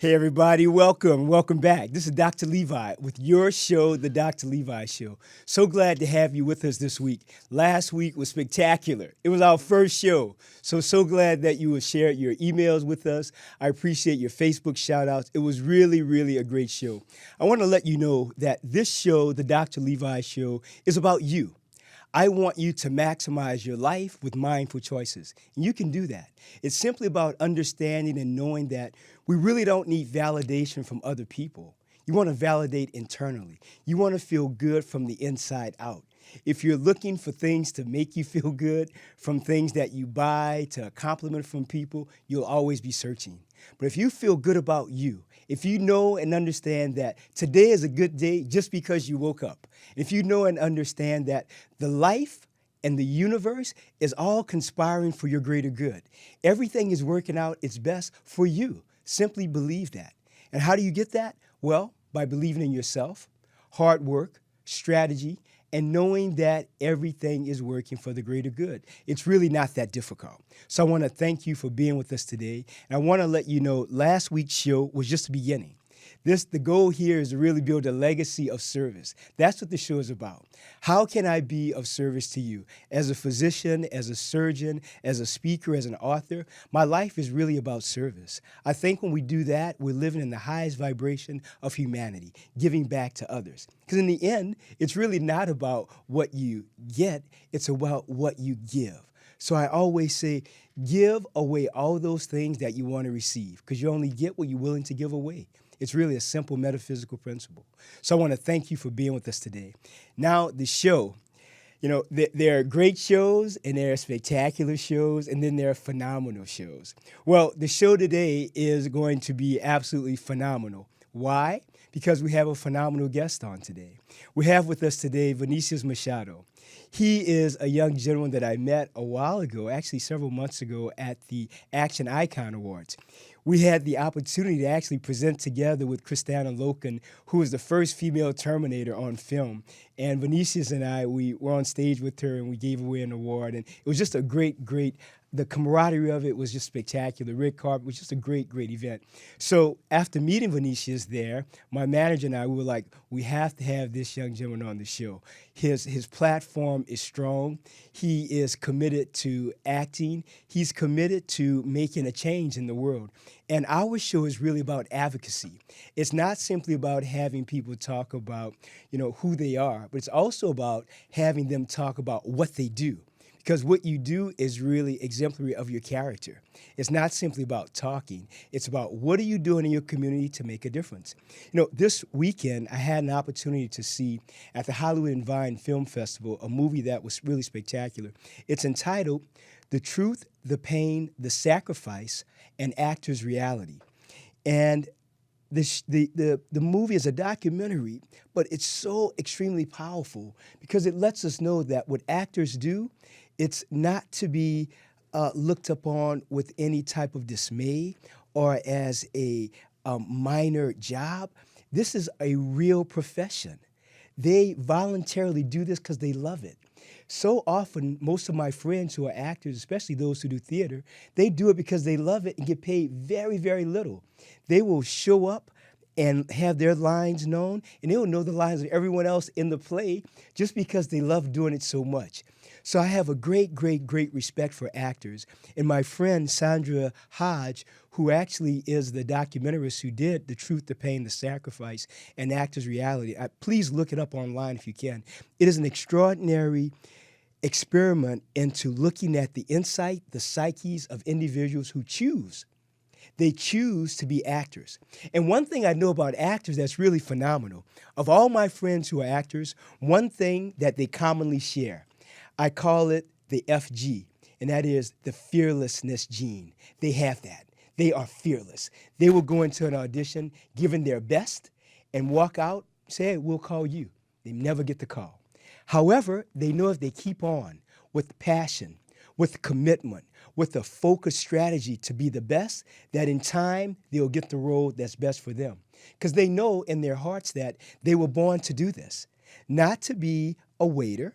Hey, everybody, welcome. Welcome back. This is Dr. Levi with your show, The Dr. Levi Show. So glad to have you with us this week. Last week was spectacular. It was our first show. So glad that you will share your emails with us. I appreciate your Facebook shout outs. It was really a great show. I want to let you know that this show, The Dr. Levi Show, is about you. I want you to maximize your life with mindful choices. And you can do that. It's simply about understanding and knowing that we really don't need validation from other people. You want to validate internally. You want to feel good from the inside out. If you're looking for things to make you feel good, from things that you buy to a compliment from people, you'll always be searching. But if you feel good about you, if you know and understand that today is a good day just because you woke up, if you know and understand that the life and the universe is all conspiring for your greater good, everything is working out its best for you. Simply believe that. And how do you get that? Well, by believing in yourself, hard work, strategy, and knowing that everything is working for the greater good. It's really not that difficult. So I want to thank you for being with us today. And I want to let you know last week's show was just the beginning. The goal here is to really build a legacy of service. That's what the show is about. How can I be of service to you? As a physician, as a surgeon, as a speaker, as an author, my life is really about service. I think when we do that, we're living in the highest vibration of humanity, giving back to others. Because in the end, it's really not about what you get, it's about what you give. So I always say, give away all those things that you want to receive, because you only get what you're willing to give away. It's really a simple metaphysical principle. So I want to thank you for being with us today. Now, the show, there are great shows and there are spectacular shows and then there are phenomenal shows. Well, the show today is going to be absolutely phenomenal. Why? Because we have a phenomenal guest on today. We have with us today Vinicius Machado. He is a young gentleman that I met a while ago, actually several months ago at the Action Icon Awards. We had the opportunity to actually present together with Kristanna Loken, who was the first female Terminator on film. And Vinicius and I, we were on stage with her and we gave away an award. And it was just a great, the camaraderie of it was just spectacular. Red carpet was just a great event. So after meeting Vinicius there, my manager and I, we were like, we have to have this young gentleman on the show. His platform is strong. He is committed to acting. He's committed to making a change in the world. And our show is really about advocacy. It's not simply about having people talk about, who they are, but it's also about having them talk about what they do. Because what you do is really exemplary of your character. It's not simply about talking. It's about what are you doing in your community to make a difference. This weekend, I had an opportunity to see at the Hollywood and Vine Film Festival a movie that was really spectacular. It's entitled The Truth, the Pain, the Sacrifice, and Actors' Reality. And the movie is a documentary, but it's so extremely powerful because it lets us know that what actors do, it's not to be looked upon with any type of dismay or as a minor job. This is a real profession. They voluntarily do this because they love it. So often, most of my friends who are actors, especially those who do theater, they do it because they love it and get paid very little. They will show up and have their lines known, and they will know the lines of everyone else in the play just because they love doing it so much. So I have a great respect for actors. And my friend Sandra Hodge, who actually is the documentarist who did The Truth, the Pain, the Sacrifice, and Actors' Reality, please look it up online if you can. It is an extraordinary experiment into looking at the insight, the psyches of individuals who choose. They choose to be actors. And one thing I know about actors that's really phenomenal, of all my friends who are actors, one thing that they commonly share, I call it the FG, and that is the fearlessness gene. They have that. They are fearless. They will go into an audition giving their best and walk out, say, hey, we'll call you. They never get the call. However, they know if they keep on with passion, with commitment, with a focused strategy to be the best, that in time they'll get the role that's best for them. Because they know in their hearts that they were born to do this, not to be a waiter,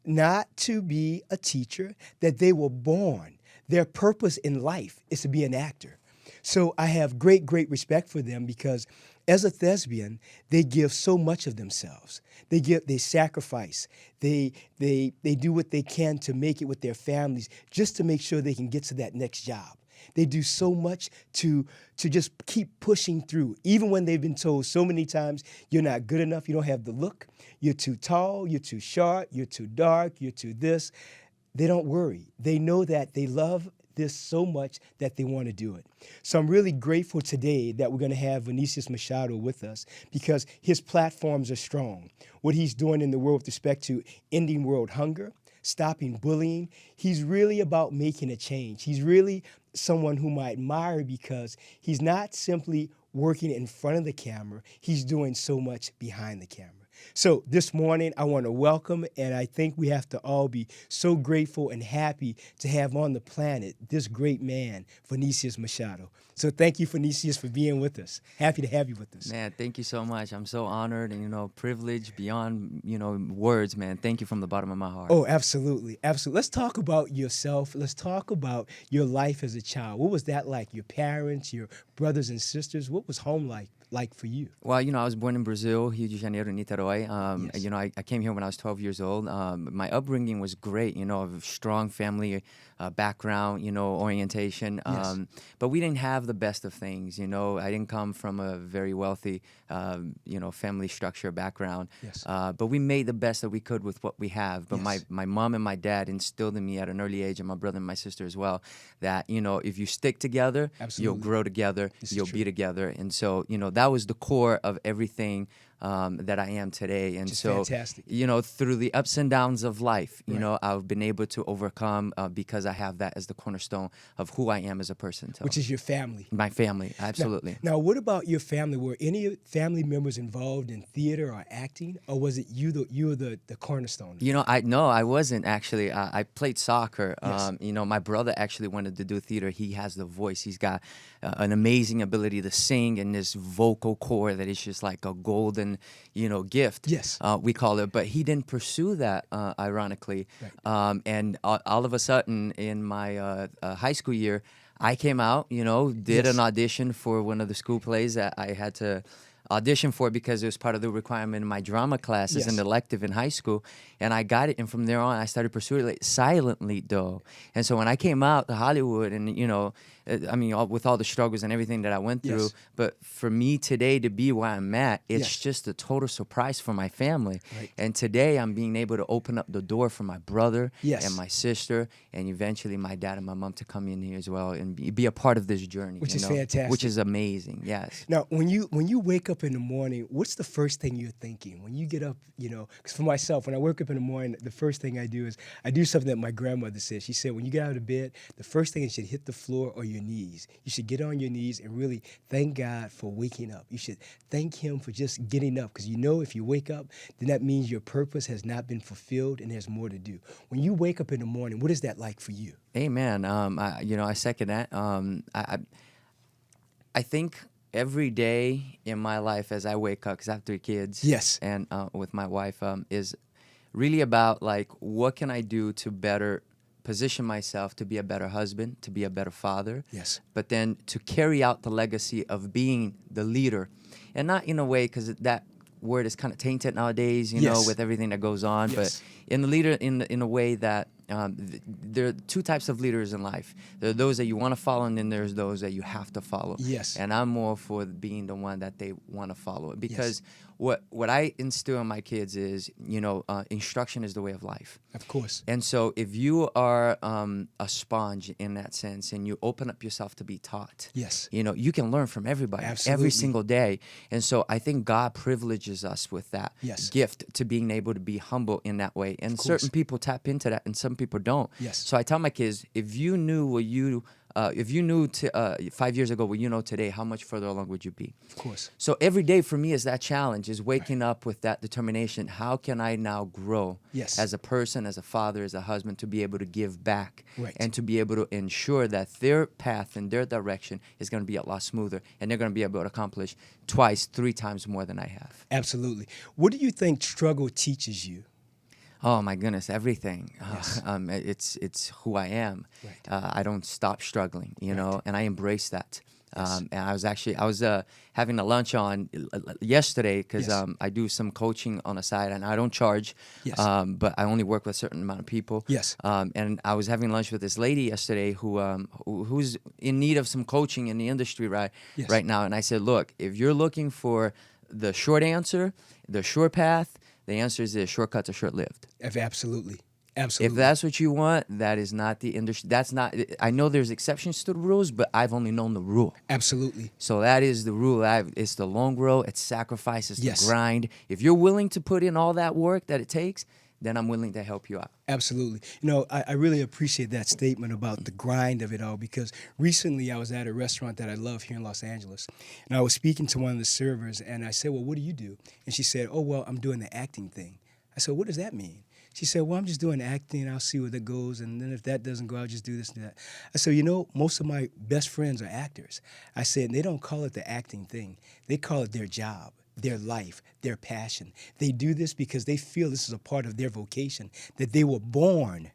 not to be a teacher, that they were born. Their purpose in life is to be an actor. So I have great, great respect for them because as a thespian, they give so much of themselves. They sacrifice. They do what they can to make it with their families just to make sure they can get to that next job. They do so much to just keep pushing through, even when they've been told so many times, you're not good enough, you don't have the look, you're too tall, you're too short, you're too dark, you're too this. They don't worry. They know that they love this so much that they want to do it. So I'm really grateful today that we're going to have Vinicius Machado with us because his platforms are strong. What he's doing in the world with respect to ending world hunger, stopping bullying, he's really about making a change. He's really someone whom I admire because he's not simply working in front of the camera, he's doing so much behind the camera. So this morning, I want to welcome, and I think we have to all be so grateful and happy to have on the planet this great man, Vinicius Machado. So thank you, Vinicius, for being with us. Happy to have you with us. Man, thank you so much. I'm so honored and, privileged beyond, words, man. Thank you from the bottom of my heart. Oh, absolutely. Absolutely. Let's talk about yourself. Let's talk about your life as a child. What was that like? Your parents, your brothers and sisters? What was home like for you? Well, I was born in Brazil, Rio de Janeiro, Niterói. Yes. I came here when I was 12 years old. My upbringing was great, a strong family background, orientation. Yes. But we didn't have the best of things, I didn't come from a very wealthy, family structure background. Yes. But we made the best that we could with what we have. But Yes. my mom and my dad instilled in me at an early age, and my brother and my sister as well, that, if you stick together, Absolutely. you'll grow together, you'll true. be together. And so, that was the core of everything that I am today. And Which is so, fantastic. through the ups and downs of life, Right. I've been able to overcome because I have that as the cornerstone of who I am as a person. So, Which is your family. my family, absolutely. Now, what about your family? Were any family members involved in theater or acting, or was it you were the cornerstone? I wasn't actually. I played soccer. Yes. My brother actually wanted to do theater. He has the voice. He's got an amazing ability to sing and this vocal cord that is just like a golden, gift. Yes. We call it. But he didn't pursue that, ironically. Right. And all of a sudden, in my high school year, I came out. Did Yes. an audition for one of the school plays that I had to audition for because it was part of the requirement in my drama classes, Yes. an elective in high school, and I got it. And from there on, I started pursuing it silently, though. And so when I came out to Hollywood, and with all the struggles and everything that I went through, Yes. but for me today to be where I'm at, it's Yes. just a total surprise for my family. Right. And today I'm being able to open up the door for my brother Yes. and my sister, and eventually my dad and my mom to come in here as well and be a part of this journey. Which is fantastic. Which is amazing. Yes. Now, when you wake up in the morning, what's the first thing you're thinking when you get up? Because for myself, when I wake up in the morning, the first thing I do is I do something that my grandmother said. She said, when you get out of bed, the first thing is you should hit the floor or your knees. You should get on your knees and really thank God for waking up. You should thank Him for just getting up, because if you wake up, then that means your purpose has not been fulfilled and there's more to do. When you wake up in the morning, what is that like for you? Amen. I second that. I think every day in my life as I wake up, because I have 3 kids, Yes. and with my wife, is really about like, what can I do to better position myself to be a better husband, to be a better father, Yes. but then to carry out the legacy of being the leader, and not in a way, because that word is kind of tainted nowadays, Yes. with everything that goes on, Yes. but in the leader, in a way that there are 2 types of leaders in life. There are those that you want to follow, and then there's those that you have to follow. Yes. And I'm more for being the one that they want to follow, because what I instill in my kids is, instruction is the way of life. Of course. And so if you are a sponge in that sense, and you open up yourself to be taught, Yes. you can learn from everybody Absolutely. every single day. And so I think God privileges us with that Yes. gift to being able to be humble in that way. And course. certain people tap into that, and some people don't. Yes. So I tell my kids, if you knew 5 years ago what you know today, how much further along would you be? Of course. So every day for me is that challenge, is waking up with that determination. How can I now grow Yes. as a person, as a father, as a husband, to be able to give back, Right. and to be able to ensure that their path and their direction is going to be a lot smoother, and they're going to be able to accomplish 2, 3 times more than I have. Absolutely. What do you think struggle teaches you? Oh my goodness, everything. Yes. It's who I am. Right. I don't stop struggling, and I embrace that. And I was having a lunch on yesterday because Yes. I do some coaching on the side, and I don't charge, Yes. but I only work with a certain amount of people. Yes. And I was having lunch with this lady yesterday who's in need of some coaching in the industry Yes. right now. And I said, look, if you're looking for the short answer, the short path, the answer is this: shortcuts are short-lived. Absolutely. If Absolutely. that's what you want, that is not the industry. That's not. I know there's exceptions to the rules, but I've only known the rule. Absolutely. So that is the rule. It's the long road. It's sacrifice. It's Yes. the grind. If you're willing to put in all that work that it takes, then I'm willing to help you out. Absolutely. I really appreciate that statement about the grind of it all, because recently I was at a restaurant that I love here in Los Angeles, and I was speaking to one of the servers, and I said, well, what do you do? And she said, oh, well, I'm doing the acting thing. I said, what does that mean? She said, well, I'm just doing acting. I'll see where that goes, and then if that doesn't go, I'll just do this and that. I said, most of my best friends are actors. I said, and they don't call it the acting thing. They call it their job, their life, their passion. They do this because they feel this is a part of their vocation, that they were born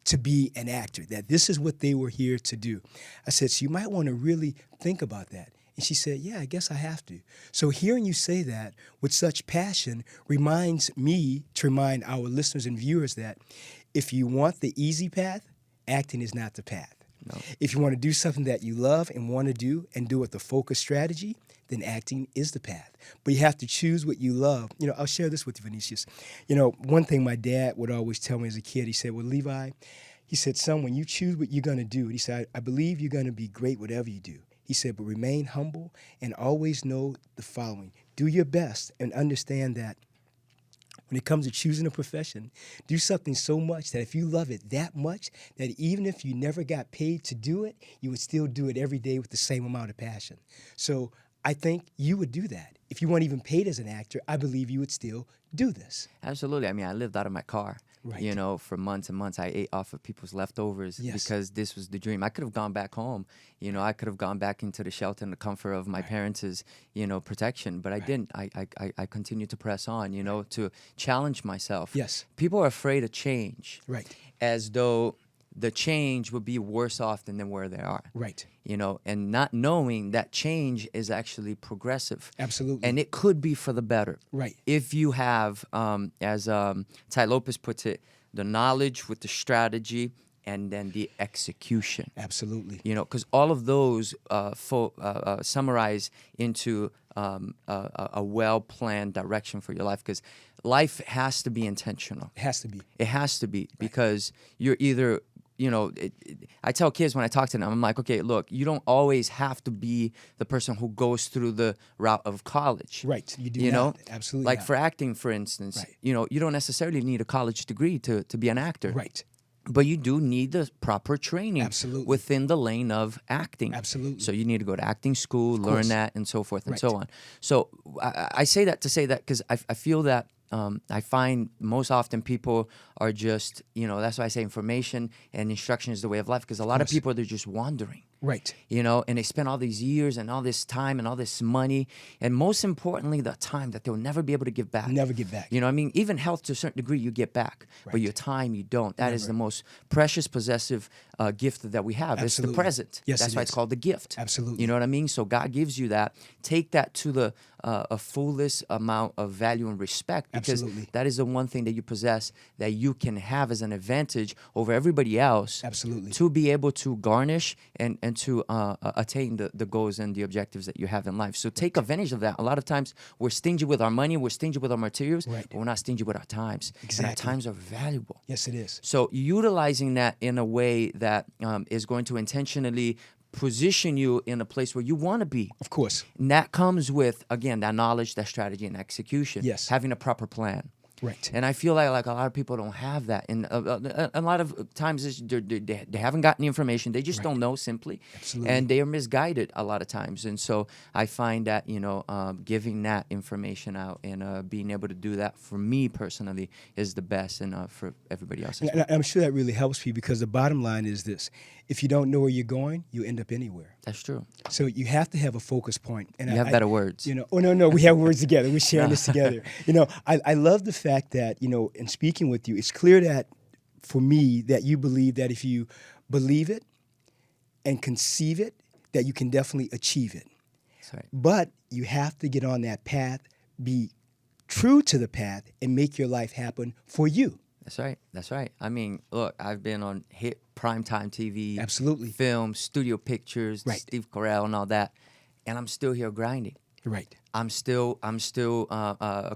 to be an actor, that this is what they were here to do. I said, so you might want to really think about that. And she said, yeah, I guess I have to. So hearing you say that with such passion reminds me to remind our listeners and viewers that if you want the easy path, acting is not the path. No. If you want to do something that you love and want to do and do it with a focused strategy, then acting is the path. But you have to choose what you love. I'll share this with you, Vinicius. One thing my dad would always tell me as a kid, he said, well, Levi, he said, son, when you choose what you're going to do, he said, I believe you're going to be great whatever you do. He said, but remain humble and always know the following. Do your best and understand that when it comes to choosing a profession, do something so much that if you love it that much, that even if you never got paid to do it, you would still do it every day with the same amount of passion. So I think you would do that. If you weren't even paid as an actor, I believe you would still do this. Absolutely. I mean, I lived out of my car. Right. For months and months. I ate off of people's leftovers Yes. because this was the dream. I could have gone back home. I could have gone back into the shelter and the comfort of my parents' protection, but I didn't. I continued to press on, to challenge myself. Yes. People are afraid of change. Right. As though the change would be worse off than where they are. Right. And not knowing that change is actually progressive. Absolutely. And it could be for the better. Right. If you have, as Ty Lopez puts it, the knowledge with the strategy and then the execution. Absolutely. Because all of those summarize into a well-planned direction for your life, because life has to be intentional. It has to be. It has to be, because you're either, I tell kids when I talk to them, I'm like, okay, look, you don't always have to be the person who goes through the route of college. Right. You do not. Absolutely Like not. for acting, for instance, Right. You don't necessarily need a college degree to be an actor. Right. But you do need the proper training Absolutely. within the lane of acting. Absolutely. So you need to go to acting school, learn course. that, and so forth and Right. so on. So I say that to say that because I feel that I find most often people are just, that's why I say information and instruction is the way of life, because a lot of course. people, they're just wandering. Right. And they spend all these years and all this time and all this money, and most importantly, the time that they'll never be able to give back. Never get back. Even health to a certain degree you get back, but Right. your time you don't. That is Never. the most precious, possessive gift that we have. It's the Absolutely. present. Yes, That's it why is. it's called the gift. Absolutely. You know what I mean? So God gives you that. Take that to the a fullest amount of value and respect, because Absolutely. that is the one thing that you possess that you can have as an advantage over everybody else. Absolutely. To be able to garnish and to attain the goals and the objectives that you have in life. So take advantage of that. A lot of times we're stingy with our money, we're stingy with our materials, Right. but we're not stingy with our times. And our Exactly. times are valuable. Yes, it is. So utilizing that in a way that is going to intentionally position you in a place where you want to be. Of course. And that comes with, again, that knowledge, that strategy, and execution. Yes. Having a proper plan. Right. And I feel like a lot of people don't have that. And a lot of times they haven't gotten the information. They just Right. don't know simply. Absolutely. And they are misguided a lot of times. And so I find that, giving that information out and being able to do that for me personally is the best, and for everybody else as well. And I'm sure that really helps you, because the bottom line is this: if you don't know where you're going, you end up anywhere. That's true. So you have to have a focus point. And You have better words. Oh, no, we have words together. We're sharing this together. I love the fact that, in speaking with you, it's clear that, for me, that you believe that if you believe it and conceive it, that you can definitely achieve it. That's right. But you have to get on that path, be true to the path, and make your life happen for you. That's right. That's right. I mean, look, I've been on hit primetime TV, Absolutely. film, studio pictures, Right. Steve Carell, and all that, and I'm still here grinding. Right. I'm still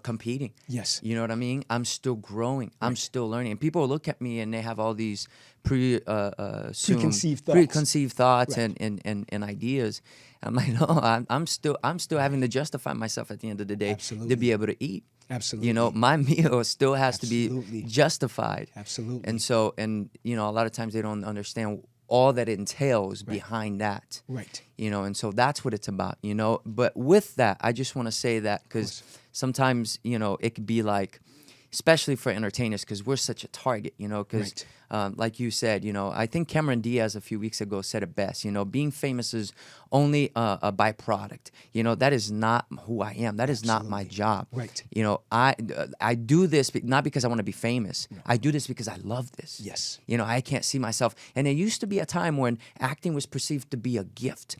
competing. Yes. You know what I mean? I'm still growing. I'm still learning. And people look at me and they have all these Preconceived thoughts. preconceived thoughts Right. and ideas. I'm like, no, I'm still having to justify myself at the end of the day Absolutely. to be able to eat. Absolutely. You know, my meal still has Absolutely. to be justified. Absolutely. And so, you know, a lot of times they don't understand all that entails behind that. Right. You know, and so that's what it's about, you know. But with that, I just want to say that because sometimes, you know, it could be like, especially for entertainers, because we're such a target, you know, because like you said, you know, I think Cameron Diaz a few weeks ago said it best, you know, being famous is only a byproduct. You know, that is not who I am. That is not my job. Right. You know, I do this not because I want to be famous. No. I do this because I love this. Yes. You know, I can't see myself. And there used to be a time when acting was perceived to be a gift.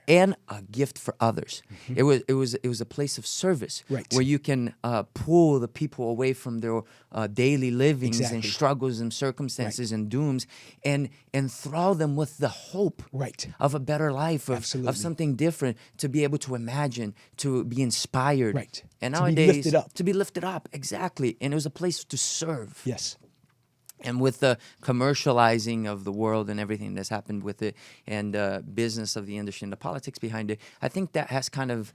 And a gift for others. Mm-hmm. It was a place of service, right, where you can pull the people away from their daily livings and struggles and circumstances and dooms, and enthrall them with the hope of a better life, of something different, to be able to imagine, to be inspired, and nowadays to be lifted up, exactly. And it was a place to serve. Yes. And with the commercializing of the world and everything that's happened with it, and business of the industry and the politics behind it, I think that has kind of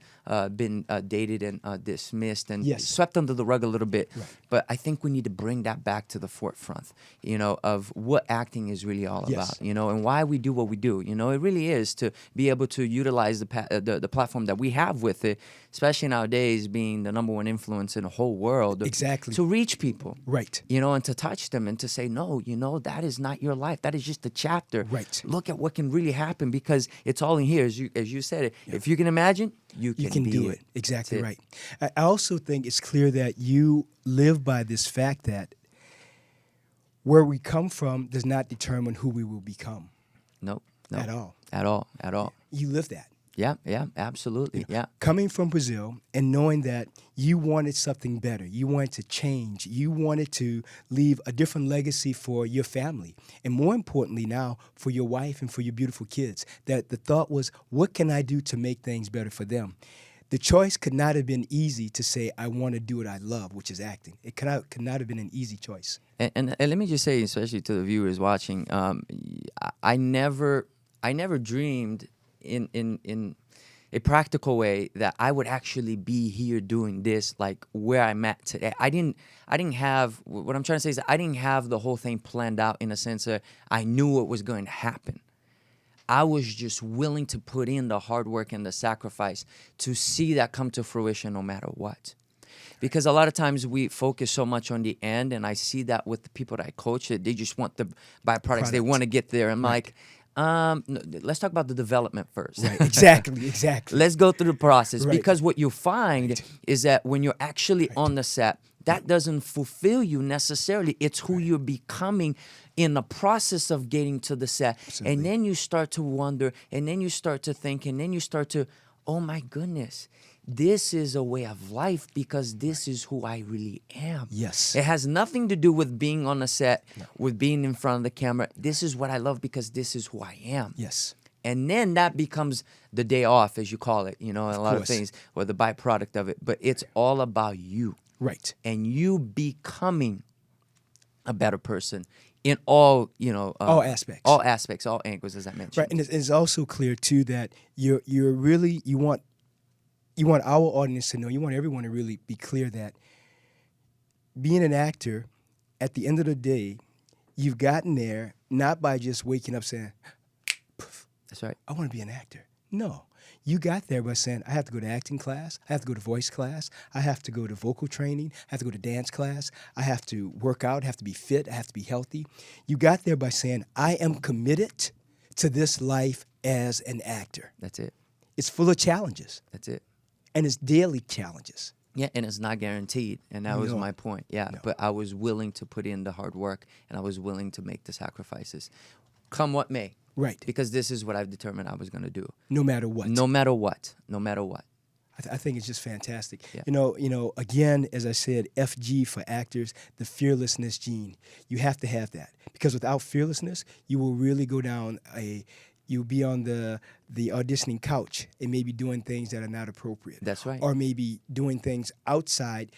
been dated and dismissed and swept under the rug a little bit. Right. But I think we need to bring that back to the forefront, you know, of what acting is really all about, you know, and why we do what we do. You know, it really is to be able to utilize the platform that we have with it, especially nowadays being the #1 influence in the whole world. Exactly. To reach people. Right. You know, and to touch them and to say, no, you know, that is not your life. That is just a chapter. Right. Look at what can really happen, because it's all in here. As you said it. Yeah. If you can imagine, you can do it. Exactly right. I also think it's clear that you live by this fact that where we come from does not determine who we will become. Nope. At all. At all. You live that. Yeah, absolutely. You know, coming from Brazil and knowing that you wanted something better, you wanted to change, you wanted to leave a different legacy for your family, and more importantly now, for your wife and for your beautiful kids, that the thought was, what can I do to make things better for them? The choice could not have been easy to say, I want to do what I love, which is acting. It could not have been an easy choice. And let me just say, especially to the viewers watching, I never dreamed in a practical way that I would actually be here doing this, like where I'm at today. I didn't have, what I'm trying to say is that I didn't have the whole thing planned out in a sense that I knew what was going to happen. I was just willing to put in the hard work and the sacrifice to see that come to fruition no matter what. Because a lot of times we focus so much on the end, and I see that with the people that I coach, that they just want the byproducts. They want to get there. I'm like, let's talk about the development first. Right. Exactly. Let's go through the process, because what you find is that when you're actually on the set, that doesn't fulfill you necessarily. It's who you're becoming in the process of getting to the set. Absolutely. And then you start to wonder, and then you start to think, and then you start to, oh my goodness, this is a way of life, because this is who I really am. Yes. It has nothing to do with being on a set, with being in front of the camera. This is what I love, because this is who I am. Yes. And then that becomes the day off, as you call it, you know, a lot of things, or the byproduct of it. But it's all about you. Right. And you becoming a better person in all, you know, all aspects, all angles, as I mentioned. Right. And it's also clear too that you want our audience to know, you want everyone to really be clear that being an actor, at the end of the day, you've gotten there not by just waking up saying, that's right, I want to be an actor. No. You got there by saying, I have to go to acting class, I have to go to voice class, I have to go to vocal training, I have to go to dance class, I have to work out, I have to be fit, I have to be healthy. You got there by saying, I am committed to this life as an actor. That's it. It's full of challenges. That's it. And it's daily challenges. Yeah, and it's not guaranteed, and that was my point. Yeah, but I was willing to put in the hard work, and I was willing to make the sacrifices, come what may. Right. Because this is what I've determined I was going to do. No matter what. No matter what. No matter what. I think it's just fantastic. Yeah. Again, as I said, FG for actors, the fearlessness gene. You have to have that, because without fearlessness, you will really go down you'll be on the auditioning couch and maybe doing things that are not appropriate. That's right. Or maybe doing things outside,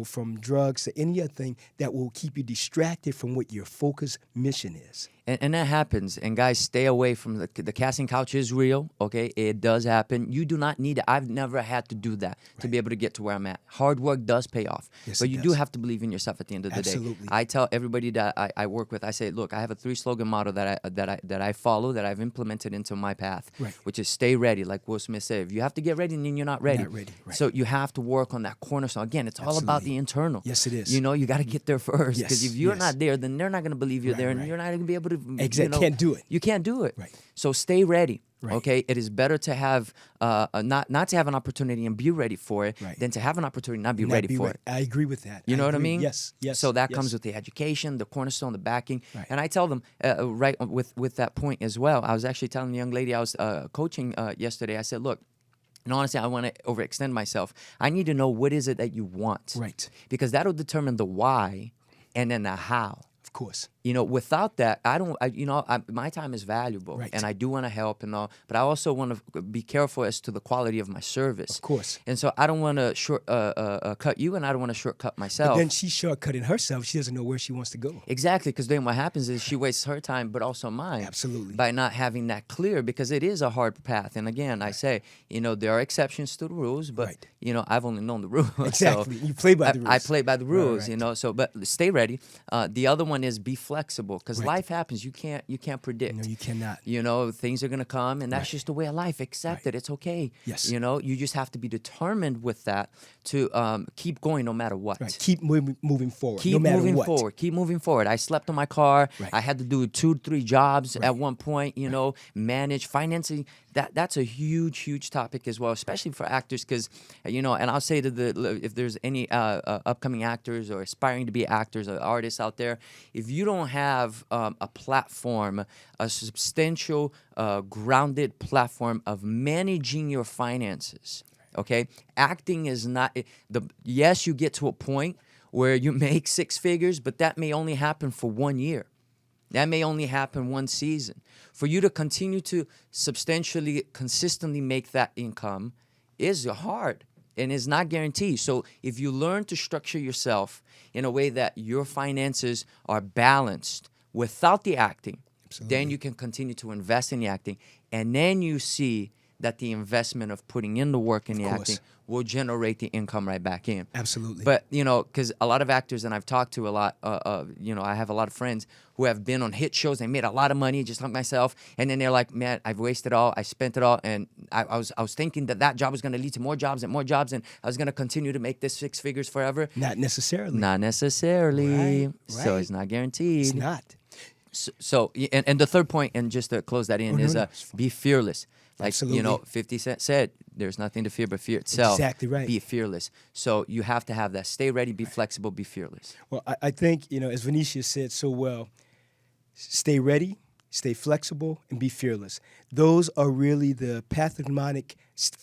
from drugs to any other thing that will keep you distracted from what your focus mission is. And that happens. And guys, stay away from the casting couch is real, okay? It does happen. You do not need it. I've never had to do that to be able to get to where I'm at. Hard work does pay off. Yes, but it you does. do have to believe in yourself at the end of the day. Absolutely. I tell everybody that I work with, I say, look, I have a 3-slogan motto that I follow, that I've implemented into my path, Right. which is stay ready, like Will Smith said. If you have to get ready, then you're not ready. Not ready, right. So you have to work on that cornerstone. Again, it's all about Absolutely. the internal. Yes, it is. You got to get there first. Because Yes, if you're yes. not there, then they're not going to believe you're Right, there, and right. you're not going to be able to. Exactly. Can't do it. You can't do it. Right. So stay ready. Right. Okay. It is better to have not to have an opportunity and be ready for it Right. than to have an opportunity and not be Not ready be for ready. it. I agree with that. You know what I agree. mean? Yes, yes. So that yes. comes with the education, the cornerstone, the backing. Right. And I tell them right with that point as well. I was actually telling the young lady I was coaching yesterday. I said, look. And honestly, I want to overextend myself. I need to know what is it that you want. Right. Because that'll determine the why and then the how. Of course. Without that, my time is valuable, Right. and I do want to help and all, but I also want to be careful as to the quality of my service. Of course. And so I don't want to cut you, and I don't want to shortcut myself. But then she's shortcutting herself. She doesn't know where she wants to go. Exactly, because then what happens is she wastes her time, but also mine. Absolutely. By not having that clear, because it is a hard path. And again, I say, there are exceptions to the rules, but Right. I've only known the rules. Exactly. So You play by the rules. I play by the rules, right. So, but stay ready. The other one is be flexible, because Right. life happens. You can't predict. No, you cannot. Things are gonna come, and that's Right. just the way of life. Accept Right. it. It's okay. Yes. You just have to be determined with that to keep going no matter what. Right. Keep moving forward. Keep no matter moving what. forward. Keep moving forward. I slept in my car. Right. I had to do 2-3 jobs Right. at one point. Manage financing. That's a huge topic as well, especially for actors. Because and I'll say to if there's any upcoming actors or aspiring to be actors or artists out there, if you don't have a platform, a substantial, grounded platform of managing your finances. Okay, acting is not yes, you get to a point where you make 6 figures, but that may only happen for 1 year. That may only happen 1 season. For you to continue to consistently make that income is hard and is not guaranteed. So if you learn to structure yourself in a way that your finances are balanced without the acting, Absolutely. then you can continue to invest in the acting, and then you see that the investment of putting in the work in the course. acting will generate the income right back in. Absolutely. But, because a lot of actors, and I've talked to a lot, I have a lot of friends who have been on hit shows. They made a lot of money, just like myself. And then they're like, man, I've wasted all. I spent it all. And I was thinking that job was going to lead to more jobs and more jobs. And I was going to continue to make this 6 figures forever. Not necessarily. Not necessarily. Right, So right. it's not guaranteed. It's not. So and the third point, and just to close that in, no, is no, it's fine. be fearless. Like, Absolutely. 50 Cent said, there's nothing to fear but fear itself. Exactly right. Be fearless. So you have to have that. Stay ready, be flexible, be fearless. Well, I think, as Vinicius said so well, stay ready, stay flexible, and be fearless. Those are really the pathognomonic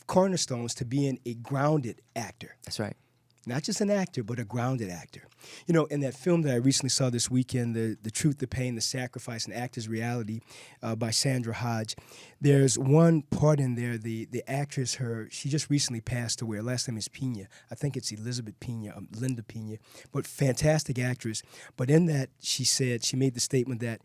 cornerstones to being a grounded actor. That's right. Not just an actor, but a grounded actor. In that film that I recently saw this weekend, The Truth, the Pain, the Sacrifice, and Actor's Reality by Sandra Hodge, there's one part in there, the actress, she just recently passed away. Her last name is Pena. I think it's Elizabeth Pena, Linda Pena, but fantastic actress. But in that, she made the statement that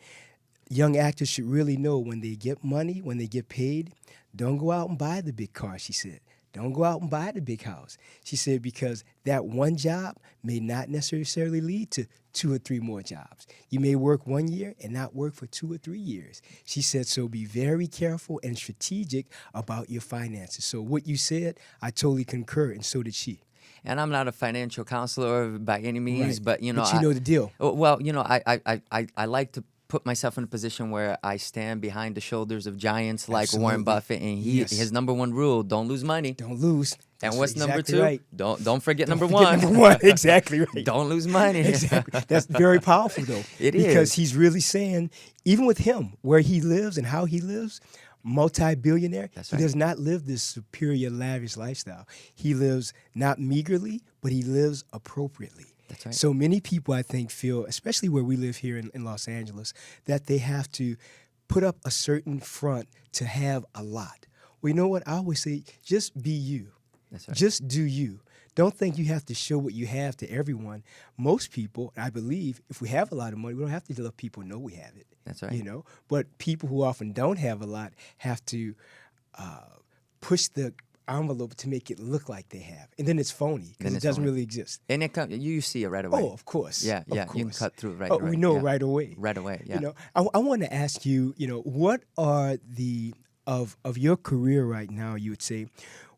young actors should really know when they get money, when they get paid, don't go out and buy the big car, she said. Don't go out and buy the big house. She said, because that one job may not necessarily lead to 2 or 3 more jobs. You may work 1 year and not work for 2 or 3 years. She said, so be very careful and strategic about your finances. So what you said, I totally concur, and so did she. And I'm not a financial counselor by any means, Right. but But you know the deal. Well, I like to put myself in a position where I stand behind the shoulders of giants like Absolutely. Warren Buffett, and Yes. his number one rule: don't lose money. Don't lose. And That's what's number exactly two? right. Don't forget Don't number forget one. Number one, exactly right. Don't lose money. Exactly. That's very powerful, though. It because is. he's really saying, even with him, where he lives and how he lives, multi-billionaire, That's he right. does not live this superior, lavish lifestyle. He lives not meagerly, but he lives appropriately. That's right. So many people, I think, feel, especially where we live here in Los Angeles, that they have to put up a certain front to have a lot. Well, you know what? I always say, just be you. That's right. Just do you. Don't think you have to show what you have to everyone. Most people, I believe, if we have a lot of money, we don't have to let people know we have it. That's right. You know, but people who often don't have a lot have to push the envelope to make it look like they have, and then it's phony because Then it it's doesn't phony. really exist. And you see it right away. Oh, of course. Yeah, Of yeah. You can course. cut through it right Oh, away. we know yeah. right away. Right away. Yeah. You know, I want to ask you, what are the of your career right now? You would say,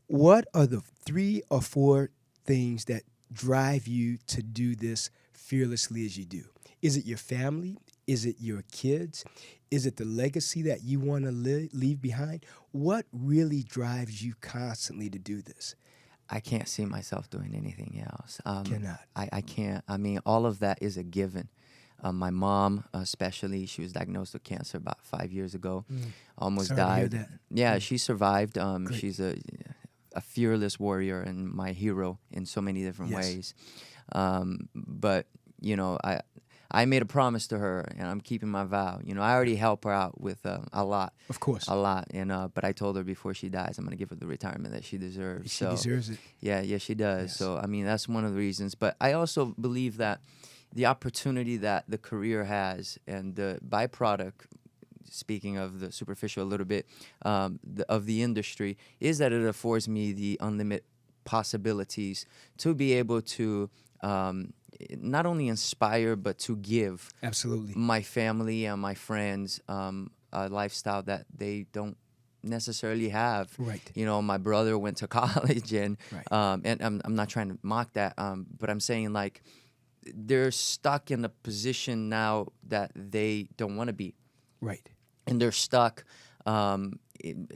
what are the 3 or 4 things that drive you to do this fearlessly as you do? Is it your family? Is it your kids? Is it the legacy that you want to leave behind? What really drives you constantly to do this? I can't see myself doing anything else. Cannot. I can't. I mean, all of that is a given. My mom, especially, she was diagnosed with cancer about 5 years ago. Almost Sorry to hear died. that. Yeah, she survived. Great. She's a fearless warrior and my hero in so many different Yes. ways. But I made a promise to her, and I'm keeping my vow. I already help her out with a lot. Of course. A lot. And but I told her before she dies, I'm gonna give her the retirement that she deserves. She deserves it. Yeah, she does. Yes. So I mean, that's one of the reasons. But I also believe that the opportunity that the career has and the byproduct, speaking of the superficial a little bit, of the industry, is that it affords me the unlimited possibilities to be able to not only inspire, but to give Absolutely. my family and my friends a lifestyle that they don't necessarily have. Right. My brother went to college, and Right. and I'm not trying to mock that, but I'm saying, like, they're stuck in a position now that they don't want to be, Right. and they're stuck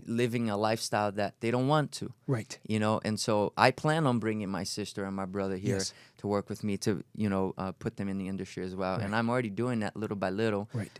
living a lifestyle that they don't want to. Right. And so I plan on bringing my sister and my brother here Yes. to work with me to, put them in the industry as well. And Right. I'm already doing that little by little. Right.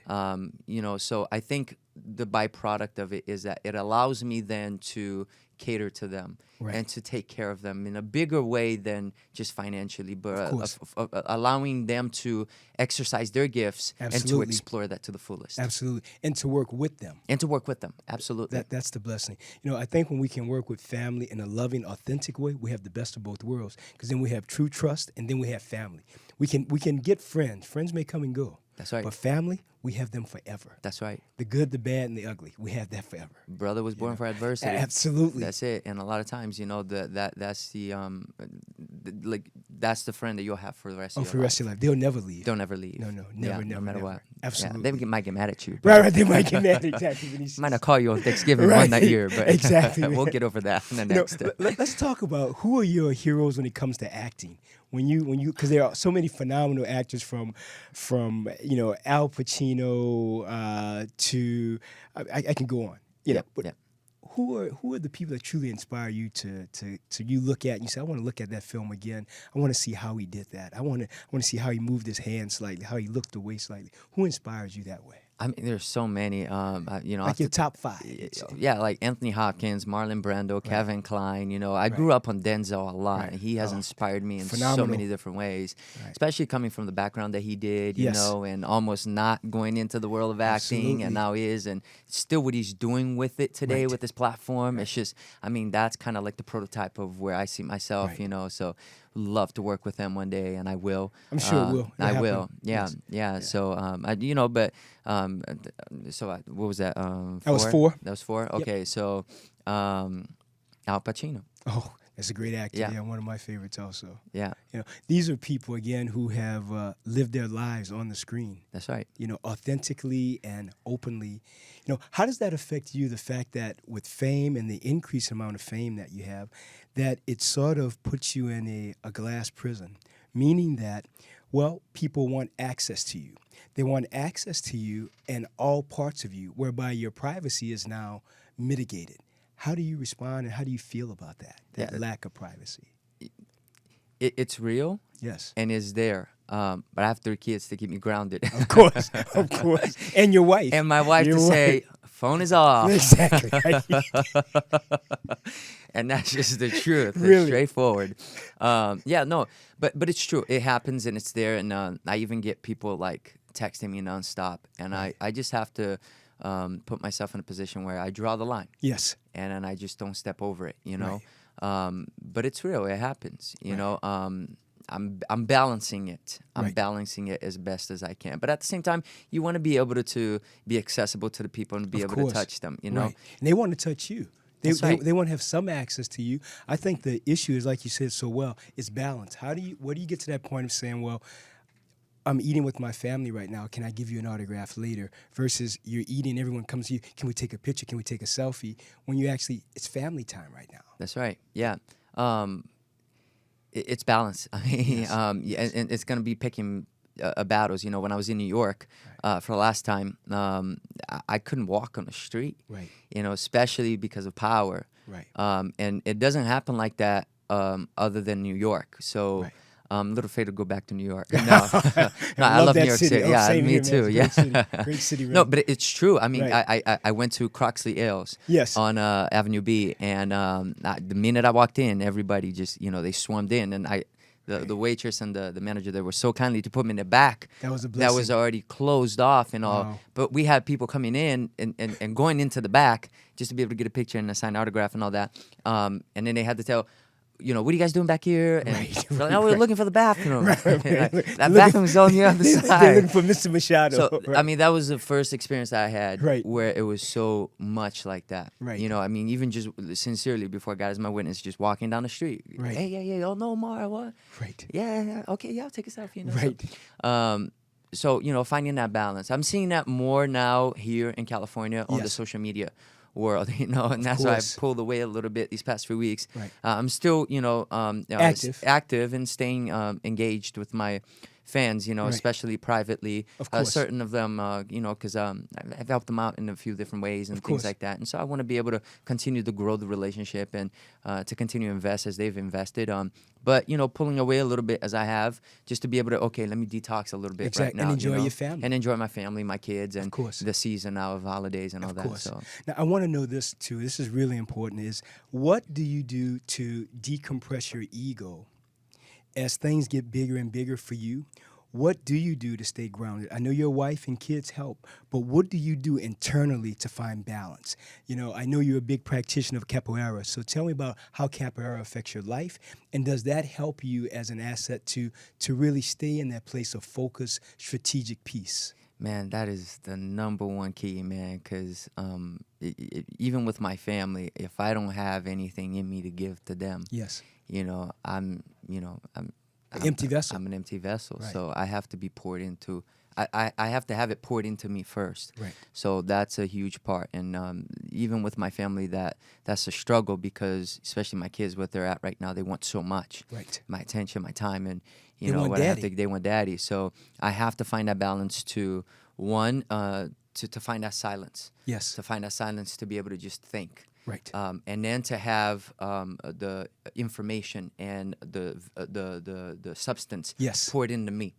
So I think the byproduct of it is that it allows me then to cater to them Right. and to take care of them in a bigger way than just financially, but Of course. allowing them to exercise their gifts and to Absolutely. explore that to the fullest. Absolutely. And to work with them. And to work with them. Absolutely. That's the blessing. I think when we can work with family in a loving, authentic way, we have the best of both worlds. Because then we have true trust, and then we have family. We can get friends. Friends may come and go. That's right. But family, we have them forever. That's right. The good, the bad, and the ugly. We have that forever. Brother was born for adversity. Absolutely. That's it. And a lot of times, that's the friend that you'll have for the rest of your For the rest of your life. They'll never leave. They'll never leave. No, never, Yeah, never, no matter never. what. Absolutely. Yeah, they might get mad at you. Right. They might get mad. Exactly. Vinicius. Might not call you on Thanksgiving Right. one that year, but Exactly, we'll man. get over that in the next. Let's talk about who are your heroes when it comes to acting. When you, because there are so many phenomenal actors from Al Pacino to I can go on. But who are the people that truly inspire you to you look at and you say, I want to look at that film again. I want to see how he did that. I want to see how he moved his hand slightly, how he looked away slightly. Who inspires you that way? I mean, there's so many. Like your top 5. Yeah, like Anthony Hopkins, Marlon Brando, Kevin Kline. I grew up on Denzel a lot. Right. And he has inspired me in so phenomenal. many different ways, Right. especially coming from the background that he did, Yes. and almost not going into the world of acting, Absolutely. and now he is, and still what he's doing with it today Right. with his platform. It's just, that's kind of like the prototype of where I see myself, Right. So love to work with him one day, and I will. I'm sure it will. I It'll will. happen. Yeah, Yes. yeah. So, what was that? That was 4. That was 4? Okay, so Al Pacino. Oh, that's a great actor. Yeah. Yeah, one of my favorites also. Yeah, These are people, again, who have lived their lives on the screen, that's right. authentically and openly. How does that affect you, the fact that with fame and the increased amount of fame that you have, that it sort of puts you in a glass prison, meaning that Well, people want access to you. They want access to you and all parts of you, whereby your privacy is now mitigated. How do you respond and how do you feel about that Yeah. lack of privacy? It's real Yes. and is there. But I have 3 kids to keep me grounded. Of course, of course. And your wife. And my wife Your to say, phone is off. Exactly. Right? And that's just the truth. Really? It's straightforward. Yeah, no, but it's true. It happens and it's there. And I even get people like texting me nonstop. And I just have to put myself in a position where I draw the line. Yes. And then I just don't step over it, you know. But it's real. It happens, you know. I'm balancing it. I'm balancing it as best as I can. But at the same time, you want to be able to be accessible to the people and be able to touch them, you know. Right. And they want to touch you. That's right. They want to have some access to you. I think the issue is, like you said so well, is balance. Where do you get to that point of saying, well, I'm eating with my family right now. Can I give you an autograph later? Versus you're eating, everyone comes to you. Can we take a picture? Can we take a selfie? When you actually, it's family time right now. That's right. Yeah. It's balance. I mean, and it's going to be picking battles. You know, when I was in New York for the last time, I couldn't walk on the street. Right. You know, especially because of power. Right. And it doesn't happen like that other than New York. So. Right. I'm a little afraid to go back to New York. No, I love New York City. Oh, yeah, same me here, too. man. Yeah, Great city. No, but it's true. I mean, Right. I went to Croxley Ales Yes. on Avenue B, and the minute I walked in, everybody just they swarmed in, and the waitress and the manager there were so kindly to put me in the back. That was a blessing. That was already closed off and all. Wow. But we had people coming in and going into the back just to be able to get a picture and a signed autograph and all that. And then they had to tell. What are you guys doing back here? And we're like, we're looking for the bathroom. That bathroom's on the other They're side. looking for Mr. Machado. So, I mean, that was the first experience that I had Right. where it was so much like that. Right. I mean, even just sincerely before God is my witness, just walking down the street. Right. Hey, yeah, oh, no, Mar, what? Right. Yeah, okay, yeah, I'll take a selfie. Right. So, finding that balance. I'm seeing that more now here in California on the social media world, and that's why I've pulled away a little bit these past few weeks. Right. I'm still, active and staying engaged with my fans, especially privately. Of course. Certain of them, because I've helped them out in a few different ways and things like that. And so I want to be able to continue to grow the relationship and to continue to invest as they've invested. But, pulling away a little bit as I have, just to be able to, let me detox a little bit right now. And enjoy your family. And enjoy my family, my kids, and Of course. the season now of holidays and all that. So. Now, I want to know this, too. This is really important, is what do you do to decompress your ego as things get bigger and bigger for you? What do you do to stay grounded? I know your wife and kids help, but what do you do internally to find balance? I know you're a big practitioner of capoeira, so tell me about how capoeira affects your life, and does that help you as an asset to really stay in that place of focus, strategic peace? Man, that is the number one key, man, because even with my family, if I don't have anything in me to give to them, yes, I'm empty vessel. I'm an empty vessel, Right. so I have to be poured into. I have to have it poured into me first. Right. So that's a huge part, and even with my family, that's a struggle because, especially my kids, what they're at right now, they want so much. Right. My attention, my time, and They want what I have daddy. to. They want daddy. So I have to find that balance to one, to find that silence. Yes. To find that silence to be able to just think. Right. And then to have the information and the substance Yes. poured into me.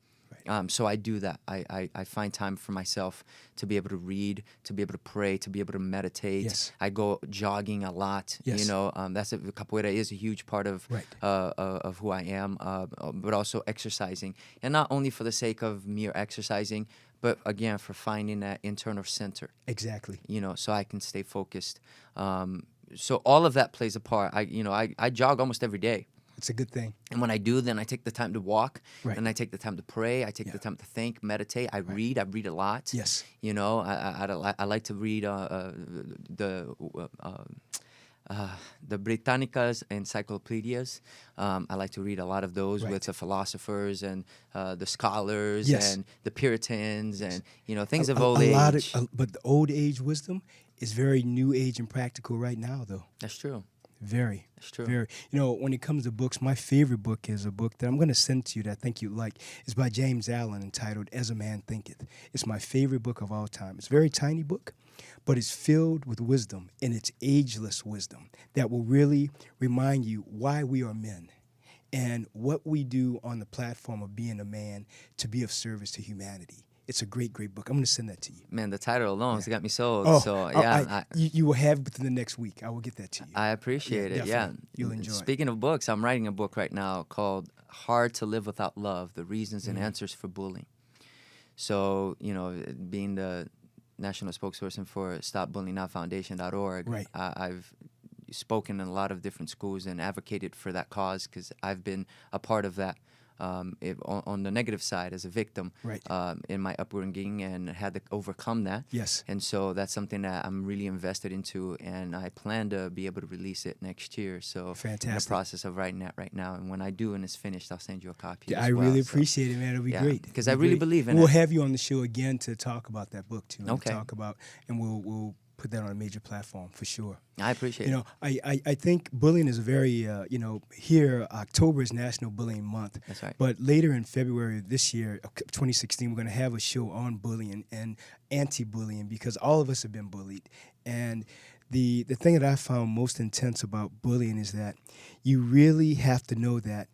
Right. So I do that. I find time for myself to be able to read, to be able to pray, to be able to meditate. Yes. I go jogging a lot. Yes. That's capoeira is a huge part of Right. Of who I am, but also exercising, and not only for the sake of mere exercising, but again for finding that internal center. Exactly. So I can stay focused. So all of that plays a part. I jog almost every day. It's a good thing. And when I do, then I take the time to walk, Right. and I take the time to pray. I take the time to think, meditate. I read a lot. Yes. I like to read the Britannica's encyclopedias. I like to read a lot of those Right. with the philosophers and the scholars Yes. and the Puritans and things of old age. But the old age wisdom is very new age and practical right now, though. That's true. Very. It's true. Very. You know, when it comes to books, my favorite book is a book that I'm going to send to you that I think you'd like. It's by James Allen entitled As a Man Thinketh. It's my favorite book of all time. It's a very tiny book, but it's filled with wisdom, and it's ageless wisdom that will really remind you why we are men and what we do on the platform of being a man to be of service to humanity. It's a great, great book. I'm going to send that to you. Man, the title alone has got me sold. Oh, so yeah, you will have it within the next week. I will get that to you. I appreciate it. Yeah, definitely. You'll enjoy it. Speaking of books, I'm writing a book right now called "Hard to Live Without Love: The Reasons and Answers for Bullying." So, you know, being the national spokesperson for StopBullyingNowFoundation.org, Right. I've spoken in a lot of different schools and advocated for that cause because I've been a part of that. On the negative side as a victim Right. in my upbringing and had to overcome that. Yes. And so that's something that I'm really invested into, and I plan to be able to release it next year. So Fantastic. in the process of writing that right now, and when I do and it's finished, I'll send you a copy. I as well. really So, appreciate it, man. It'll be yeah, great. because It'll I be really great. believe in We'll it. have you on the show again to talk about that book too. And Okay. to talk about, and we'll put that on a major platform for sure. I appreciate You it. know, I think bullying is a very, here, October is National Bullying Month. That's right. But later in February of this year, 2016, we're going to have a show on bullying and anti-bullying because all of us have been bullied. And the thing that I found most intense about bullying is that you really have to know that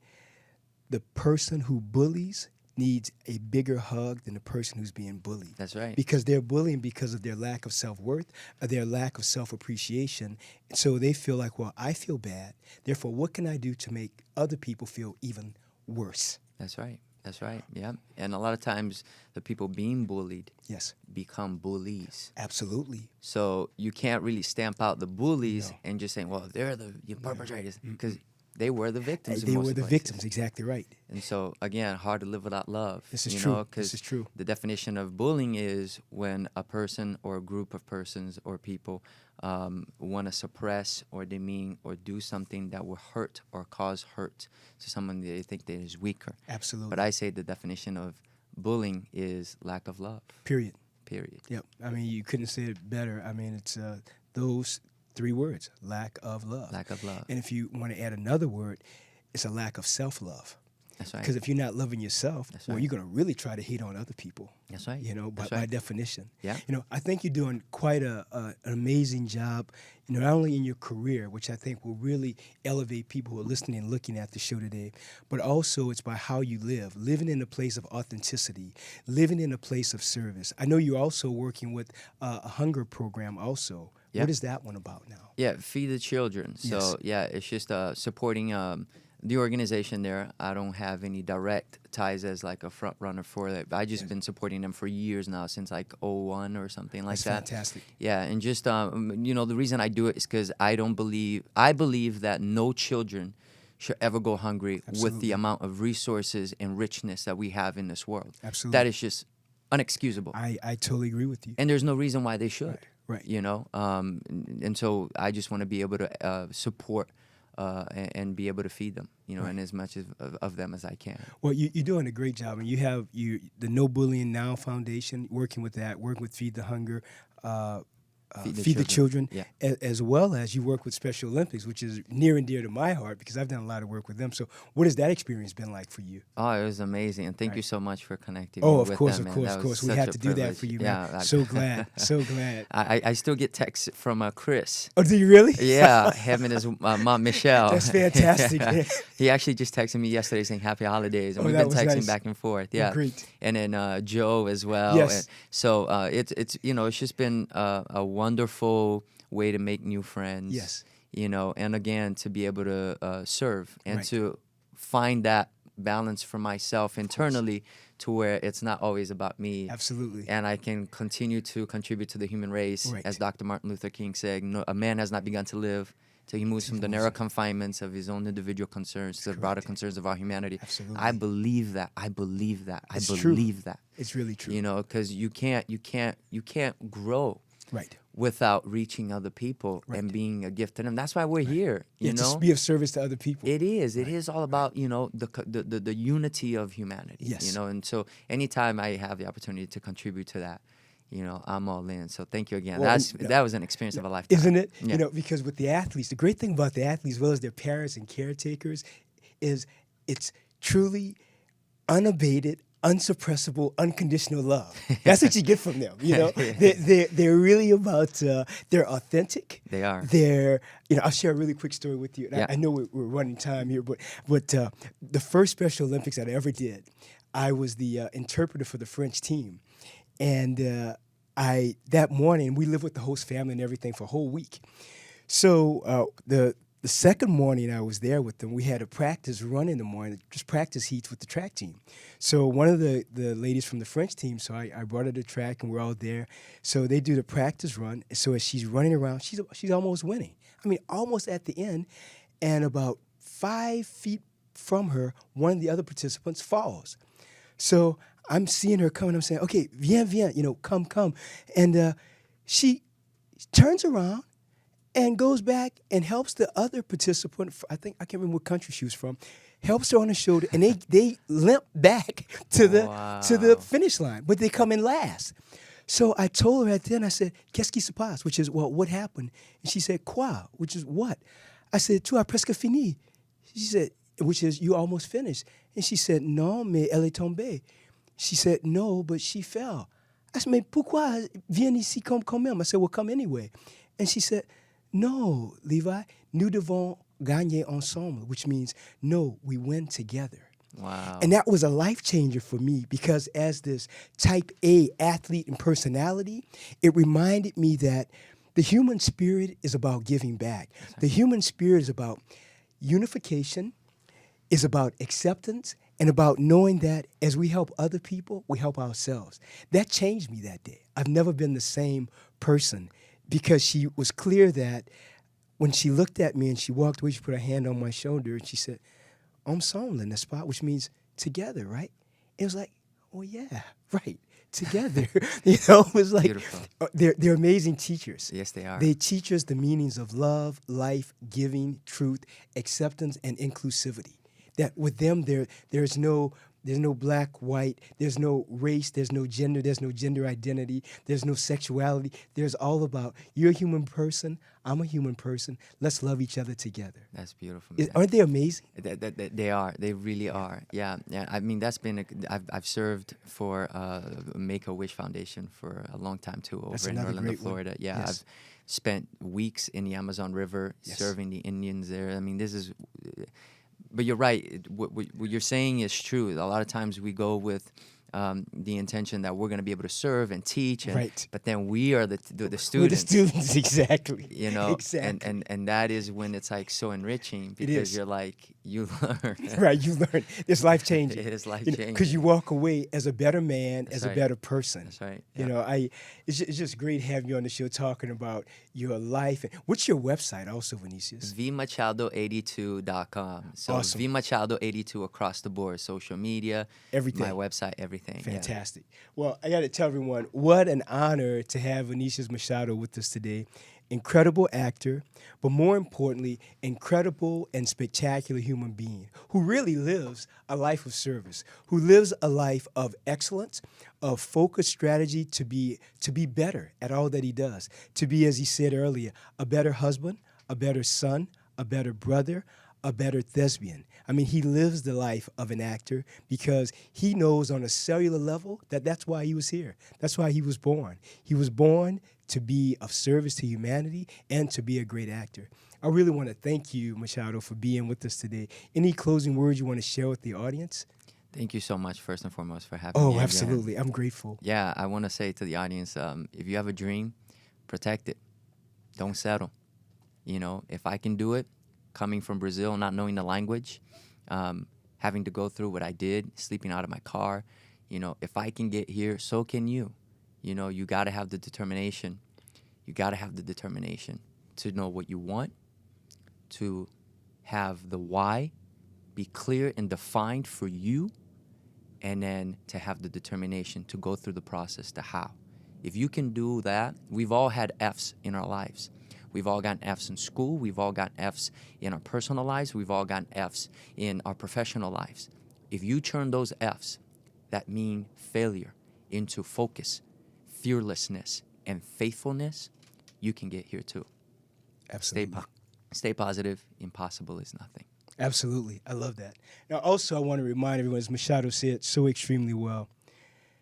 the person who bullies needs a bigger hug than the person who's being bullied. That's right. Because they're bullying because of their lack of self-worth, or their lack of self-appreciation. So they feel like, well, I feel bad. Therefore, what can I do to make other people feel even worse? That's right. That's right. Yeah. And a lot of times the people being bullied Yes, become bullies. absolutely. So you can't really stamp out the bullies No. and just saying, well, they're the perpetrators, because they were the victims. They in were most the places. victims, exactly right. And so, again, hard to live without love. This is you true. know, 'cause This is true. the definition of bullying is when a person or a group of persons or people want to suppress or demean or do something that will hurt or cause hurt to someone they think that is weaker. Absolutely. But I say the definition of bullying is lack of love. Period. Period. Yep. I mean, you couldn't say it better. I mean, it's those three words: lack of love. Lack of love. And if you want to add another word, it's a lack of self-love. That's right. Because if you're not loving yourself, That's well, right. you're going to really try to hate on other people. That's right. You know, by, That's by right. definition. Yeah. You know, I think you're doing quite an amazing job, you know, not only in your career, which I think will really elevate people who are listening and looking at the show today, but also it's by how you live, living in a place of authenticity, living in a place of service. I know you're also working with a hunger program also. Yeah. What is that one about now? Yeah, Feed the Children. So, Yes. yeah, it's just supporting the organization there. I don't have any direct ties as like a front runner for it. I just been supporting them for years now, since like '01 or something like That's that. fantastic. Yeah, and just the reason I do it is because I believe that no children should ever go hungry with Absolutely. the amount of resources and richness that we have in this world. Absolutely. That is just unexcusable. I totally agree with you. And there's no reason why they should. Right. You know, and so I just want to be able to support and be able to feed them, you know, Right. and as much of them as I can. Well, you're doing a great job, and you have the No Bullying Now Foundation working with that, working with Feed the Hunger, Feed the Children, Yeah. as well as you work with Special Olympics, which is near and dear to my heart because I've done a lot of work with them. So what has that experience been like for you? Oh, it was amazing, and thank you Right. so much for connecting Oh, me of with course, them, of man. course, That of was course. We such have a to do that privilege. for you, Yeah, man. So glad, so glad. I still get texts from Chris. Oh, do you really? Yeah, him and his mom Michelle. That's fantastic. Yeah. He actually just texted me yesterday saying Happy Holidays, and Oh, we've that been was texting nice. back and forth. Oh, Yeah, great. And then Joe as well. Yes. And so it's it's just been a wonderful way to make new friends. Yes. You know, and again to be able to serve and Right. to find that balance for myself internally, to where it's not always about me. Absolutely. And I can continue to contribute to the human race, Right. as Dr. Martin Luther King said, no, a man has not begun to live till he moves from the narrow confinements of his own individual concerns to the broader concerns of our humanity. Absolutely. I believe that. I believe that. It's I true. believe that. It's really true. You know, because you can't grow Right. without reaching other people Right. and being a gift to them. That's why we're here. You Yeah, know, to be of service to other people. it is. It is all about, the unity of humanity. Yes. You know, and so anytime I have the opportunity to contribute to that, I'm all in. So thank you again. Well, That was an experience of a lifetime. Isn't it? Yeah. Because with the athletes, the great thing about the athletes, as well as their parents and caretakers, is it's truly unabated, unsuppressible, unconditional love. That's what you get from them. They're really about. They're authentic. They are. They're. I'll share a really quick story with you. And Yeah. I know we're running time here, but the first Special Olympics that I ever did, I was the interpreter for the French team, and that morning we lived with the host family and everything for a whole week. So the second morning I was there with them, we had a practice run in the morning, just practice heats with the track team. So one of the ladies from the French team, so I brought her to track and we're all there. So they do the practice run. So as she's running around, she's almost winning. I mean, almost at the end, and about 5 feet from her, one of the other participants falls. So I'm seeing her coming. I'm saying, okay, viens, come. And she turns around and goes back and helps the other participant. I can't remember what country she was from. Helps her on the shoulder, and they limp back to the finish line, but they come in last. So I told her at the end, I said, "Qu'est-ce qui se passe?" Which is, well, what happened? And she said, "Quoi?" Which is what? I said, "Tu as presque fini." She said, which is, you almost finished. And she said, "Non, mais elle est tombée." She said, "No, but she fell." I said, "Mais pourquoi viens ici comme même?" I said, "Well, come anyway." And she said, "No, Levi, nous devons gagner ensemble," which means, no, we win together. Wow. And that was a life changer for me, because as this type A athlete and personality, it reminded me that the human spirit is about giving back. The human spirit is about unification, is about acceptance, and about knowing that as we help other people, we help ourselves. That changed me that day. I've never been the same person, because she was clear that when she looked at me and she walked away, she put her hand on my shoulder and she said, "Ensemble," in the spot, which means together, right? It was like, oh yeah, right, together. It was like, Beautiful. They're amazing teachers. Yes, they are. They teach us the meanings of love, life, giving, truth, acceptance, and inclusivity. That with them, there's no black, white, there's no race, there's no gender identity, there's no sexuality. There's all about, you're a human person, I'm a human person, let's love each other together. That's beautiful, man. Aren't they amazing? They are. They really are. Yeah. I mean, that's been. I've served for Make-A-Wish Foundation for a long time too, over That's in another Orlando, great one. Florida. Yeah, Yes. I've spent weeks in the Amazon River Yes. serving the Indians there. I mean, this is. But you're right. What you're saying is true. A lot of times we go with the intention that we're going to be able to serve and teach, Right. but then we are the We're the students. students, exactly. Exactly. And that is when it's like so enriching, because is. you're like, you learn. Right, you learn. It's life-changing. It is life-changing. Because you walk away as a better man, That's as a right. better person. That's right. It's just great having you on the show talking about your life. What's your website also, Vinicius? vmachado82.com. So Awesome. vmachado82 across the board, social media, Everything. my website, everything. Yeah. Fantastic. Well, I got to tell everyone, what an honor to have Vinicius Machado with us today. Incredible actor, but more importantly, incredible and spectacular human being who really lives a life of service, who lives a life of excellence, of focused strategy to be better at all that he does, to be, as he said earlier, a better husband, a better son, a better brother, a better thespian. I mean, he lives the life of an actor because he knows on a cellular level that that's why he was here. That's why he was born. He was born to be of service to humanity and to be a great actor. I really want to thank you, Machado, for being with us today. Any closing words you want to share with the audience? Thank you so much, first and foremost, for having me. Oh, again. absolutely. I'm grateful. Yeah, I want to say to the audience, if you have a dream, protect it. Don't settle. If I can do it, coming from Brazil, not knowing the language, having to go through what I did, sleeping out of my car, if I can get here, so can you. You got to have the determination. You got to have the determination to know what you want, to have the why be clear and defined for you, and then to have the determination to go through the process, the how. If you can do that, we've all had F's in our lives. We've all gotten F's in school. We've all gotten F's in our personal lives. We've all gotten F's in our professional lives. If you turn those F's that mean failure into focus, fearlessness and faithfulness, you can get here too. Absolutely. Stay positive. Impossible is nothing. Absolutely. I love that. Now, also, I want to remind everyone, as Machado said so extremely well,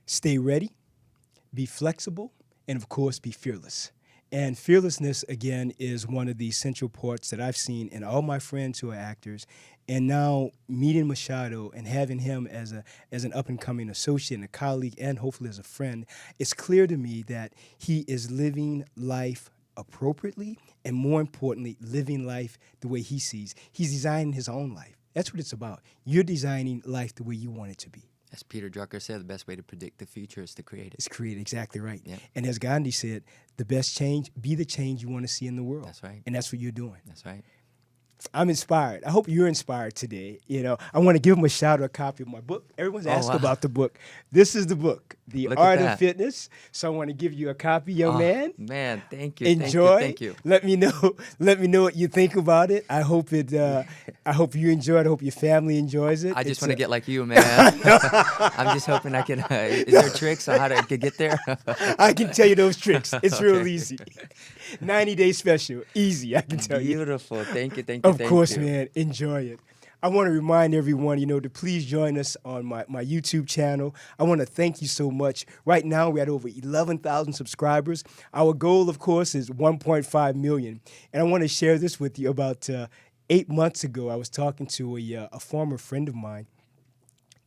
stay ready, be flexible, and of course, be fearless. And fearlessness, again, is one of the central parts that I've seen in all my friends who are actors. And now meeting Machado and having him as an up-and-coming associate and a colleague and hopefully as a friend, it's clear to me that he is living life appropriately and, more importantly, living life the way he sees. He's designing his own life. That's what it's about. You're designing life the way you want it to be. As Peter Drucker said, the best way to predict the future is to create it. It's created, exactly right. Yeah. And as Gandhi said, the best change, be the change you want to see in the world. That's right. And that's what you're doing. That's right. I'm inspired. I hope you're inspired today. You know, I want to give Machado a copy of my book. Everyone's asked wow. about the book. This is the book, The Look at Art of that. Fitness. So I want to give you a copy, young man. Man, thank you. Enjoy. Thank you. Let me know. Let me know what you think about it. I hope it. I hope you enjoy it. I hope your family enjoys it. I just want to get like you, man. I'm just hoping I can. Is there tricks on how to get there? I can tell you those tricks. It's real Okay. easy. 90-day special, easy. I can tell you. Beautiful. Thank you. Of course, man. Enjoy it. I want to remind everyone, to please join us on my YouTube channel. I want to thank you so much. Right now, we're at over 11,000 subscribers. Our goal, of course, is 1.5 million. And I want to share this with you. About 8 months ago, I was talking to a former friend of mine,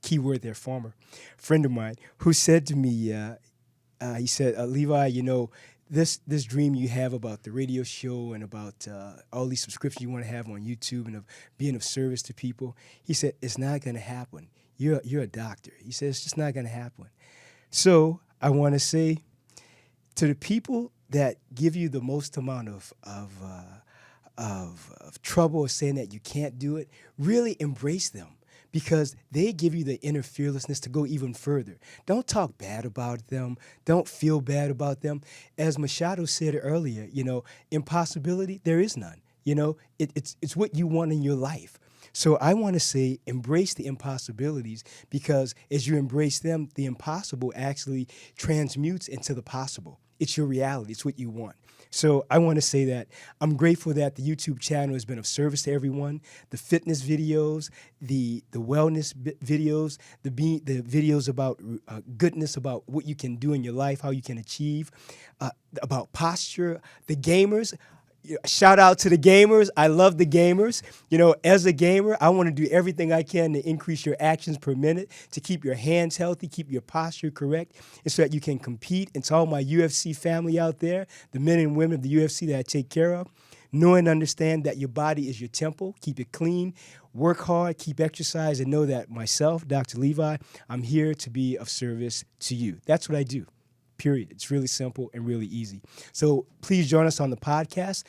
keyword there, former friend of mine, who said to me, he said, Levi, this dream you have about the radio show and about all these subscriptions you want to have on YouTube and of being of service to people, he said, it's not going to happen. You're a doctor. He said, it's just not going to happen. So I want to say to the people that give you the most amount of trouble or saying that you can't do it, really embrace them, because they give you the inner fearlessness to go even further. Don't talk bad about them. Don't feel bad about them. As Machado said earlier, impossibility, there is none. It's what you want in your life. So I want to say embrace the impossibilities, because as you embrace them, the impossible actually transmutes into the possible. It's your reality. It's what you want. So I want to say that I'm grateful that the YouTube channel has been of service to everyone. The fitness videos, the wellness videos, the videos about goodness, about what you can do in your life, how you can achieve, about posture, the gamers. Shout out to the gamers. I love the gamers. As a gamer, I want to do everything I can to increase your actions per minute, to keep your hands healthy, keep your posture correct, and so that you can compete. And to all my UFC family out there, the men and women of the UFC that I take care of, know and understand that your body is your temple. Keep it clean. Work hard. Keep exercise. And know that myself, Dr. Levi, I'm here to be of service to you. That's what I do. Period. It's really simple and really easy. So please join us on the podcast.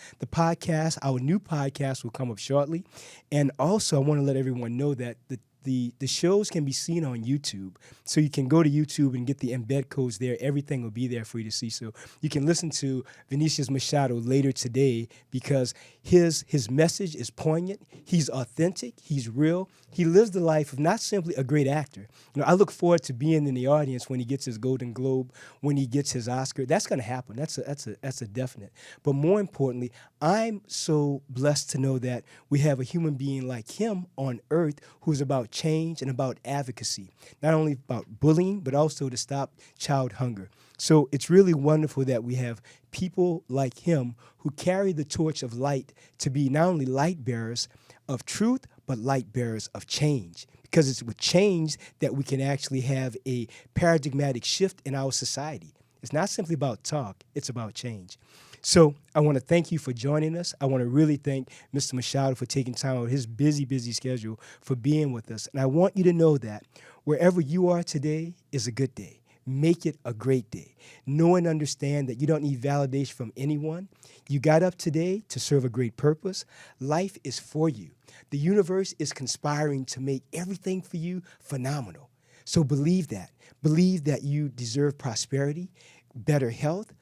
Our new podcast will come up shortly. And also, I want to let everyone know that the shows can be seen on YouTube. So you can go to YouTube and get the embed codes there. Everything will be there for you to see. So you can listen to Vinicius Machado later today, because his message is poignant. He's authentic. He's real. He lives the life of not simply a great actor. I look forward to being in the audience when he gets his Golden Globe, when he gets his Oscar. That's going to happen. That's a definite. But more importantly, I'm so blessed to know that we have a human being like him on earth who's about change and about advocacy, not only about bullying, but also to stop child hunger. So it's really wonderful that we have people like him who carry the torch of light to be not only light bearers of truth, but light bearers of change. Because it's with change that we can actually have a paradigmatic shift in our society. It's not simply about talk, it's about change. So I want to thank you for joining us. I want to really thank Mr. Machado for taking time out of his busy schedule for being with us. And I want you to know that wherever you are today is a good day. Make it a great day. Know and understand that you don't need validation from anyone. You got up today to serve a great purpose. Life is for you. The universe is conspiring to make everything for you phenomenal. So believe that. Believe that you deserve prosperity, better health,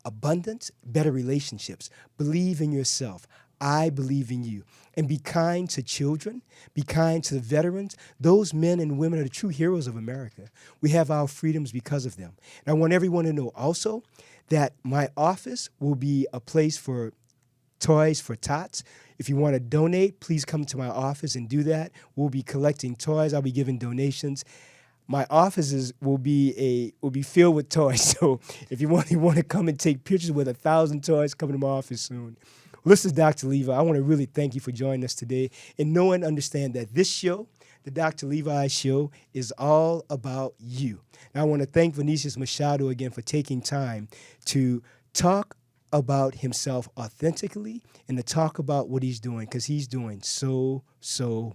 abundance, better relationships. Believe in yourself. I believe in you. And be kind to children, be kind to the veterans. Those men and women are the true heroes of America. We have our freedoms because of them. And I want everyone to know also that my office will be a place for toys for tots. If you want to donate, please come to my office and do that. We'll be collecting toys. I'll be giving donations. My offices will be filled with toys. So if you want to come and take pictures with 1,000 toys, come to my office soon. Well, this is Dr. Levi. I want to really thank you for joining us today and know and understand that this show, the Dr. Levi Show, is all about you. And I want to thank Vinicius Machado again for taking time to talk about himself authentically and to talk about what he's doing, because he's doing so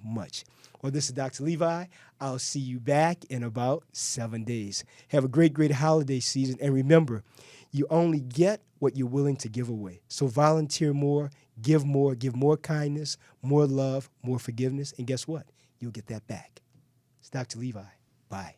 much. Well, this is Dr. Levi. I'll see you back in about 7 days. Have a great holiday season. And remember, you only get what you're willing to give away. So volunteer more, give more kindness, more love, more forgiveness. And guess what? You'll get that back. It's Dr. Levi. Bye.